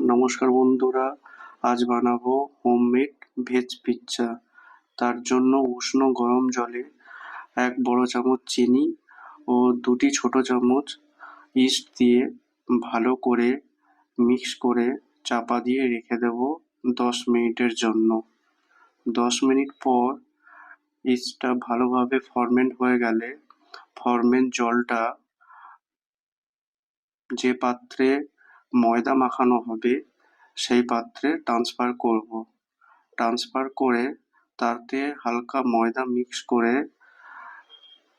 নমস্কার বন্ধুরা, আজ বানাবো হোমমেড ভেজ পিৎজা। তার জন্য উষ্ণ গরম জলে 1 বড় চামচ চিনি ও 2টি ছোট চামচ ইস্ট দিয়ে ভালো করে মিক্স করে চাপা দিয়ে রেখে দেবো 10 মিনিটের জন্য। 10 মিনিট পর ইস্টটা ভালোভাবে ফরমেন্ট হয়ে গেলে জলটা যে পাত্রে ময়দা মাখানো হবে সেই পাত্রে ট্রান্সফার করব। ট্রান্সফার করে তাতে হালকা ময়দা মিক্স করে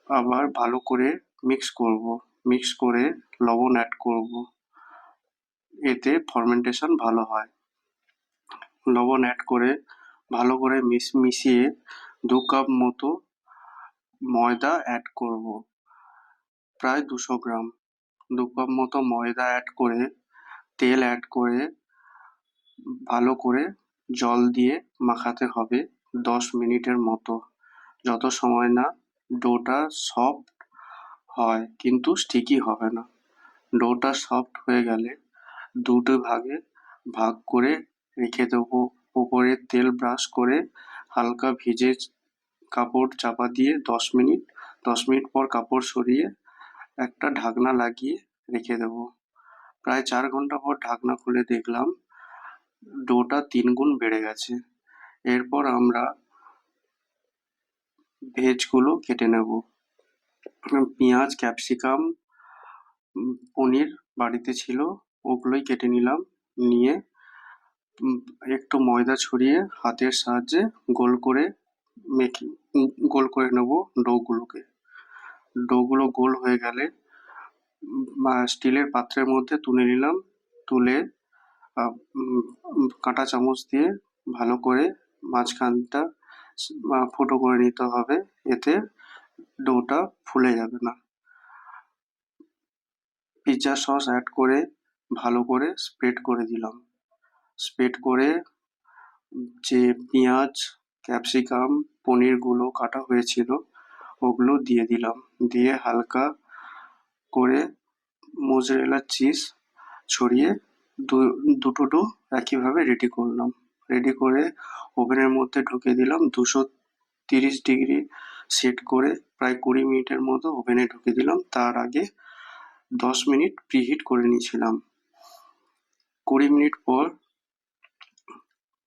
আবার ভালো করে মিক্স করব। মিক্স করে লবণ অ্যাড করব, এতে ফার্মেন্টেশন ভালো হয়। লবণ অ্যাড করে ভালো করে মিশিয়ে 2 কাপ মতো ময়দা অ্যাড করব, প্রায় 200 গ্রাম। 2 কাপ মতো ময়দা অ্যাড করে তেল অ্যাড করে ভালো করে জল দিয়ে মাখাতে হবে 10 মিনিটের মতো, যত সময় না ডোটা সফট হয়, কিন্তু স্টিকি হবে না। ডোটা সফট হয়ে গেলে দুটো ভাগে ভাগ করে রেখে দেবো। উপরে তেল ব্রাশ করে হালকা ভিজে কাপড় চাপা দিয়ে 10 মিনিট। 10 মিনিট পর কাপড় সরিয়ে একটা ঢাকনা লাগিয়ে রেখে দেবো। প্রায় 4 ঘন্টা পর ঢাকনা খুলে দেখলাম ডোটা 3 গুণ বেড়ে গেছে। এরপর আমরা ভেজগুলো কেটে নেব। পেঁয়াজ, ক্যাপসিকাম, পনির বাড়িতে ছিল, ওগুলোই কেটে নিলাম। নিয়ে একটু ময়দা ছড়িয়ে হাতের সাহায্যে গোল করে মেখে গোল করে নেব ডোগুলোকে। ডোগুলো গোল হয়ে গেলে স্টিলের পাত্রের মধ্যে তুলে নিলাম। তুলে কাঁটা চামচ দিয়ে ভালো করে মাঝখানটা ফুটো করে নিতে হবে, এতে ডোটা ফুলে যাবে না। পিৎজা সস অ্যাড করে ভালো করে স্প্রেড করে দিলাম। স্প্রেড করে যে পেঁয়াজ, ক্যাপসিকাম, পনিরগুলো কাটা হয়েছিল ওগুলো দিয়ে দিলাম। দিয়ে হালকা করে মোজারেলা চিজ ছড়িয়ে দুটো ডো একইভাবে রেডি করলাম। রেডি করে ওভেনের মধ্যে ঢুকিয়ে দিলাম। 230 ডিগ্রি সেট করে প্রায় 20 মিনিটের মতো ওভেনে ঢুকিয়ে দিলাম। তার আগে 10 মিনিট প্রিহিট করে নিয়েছিলাম। 20 মিনিট পর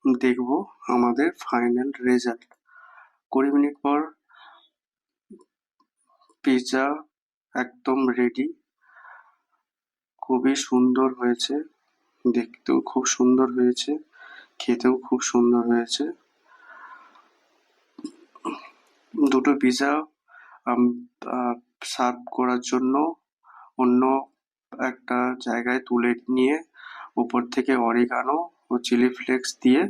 দেখবো আমাদের ফাইনাল রেজাল্ট। 20 মিনিট পর পিৎজা একদম রেডি। খুবই সুন্দর হয়েছে, দেখতেও খুব সুন্দর হয়েছে, খেতেও খুব সুন্দর হয়েছে। দুটো পিৎজা সার্ভ করার জন্য অন্য একটা জায়গায় তুলে নিয়ে উপর থেকে অরিগানো ও চিলি ফ্লেক্স দিয়ে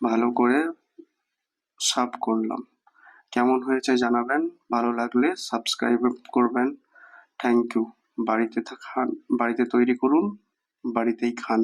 ভালো করে সার্ভ করলাম। কেমন হয়েছে জানাবেন, ভালো লাগলে সাবস্ক্রাইব করবেন। Thank you. বাড়িতে তৈরি করুন, বাড়িতেই খান।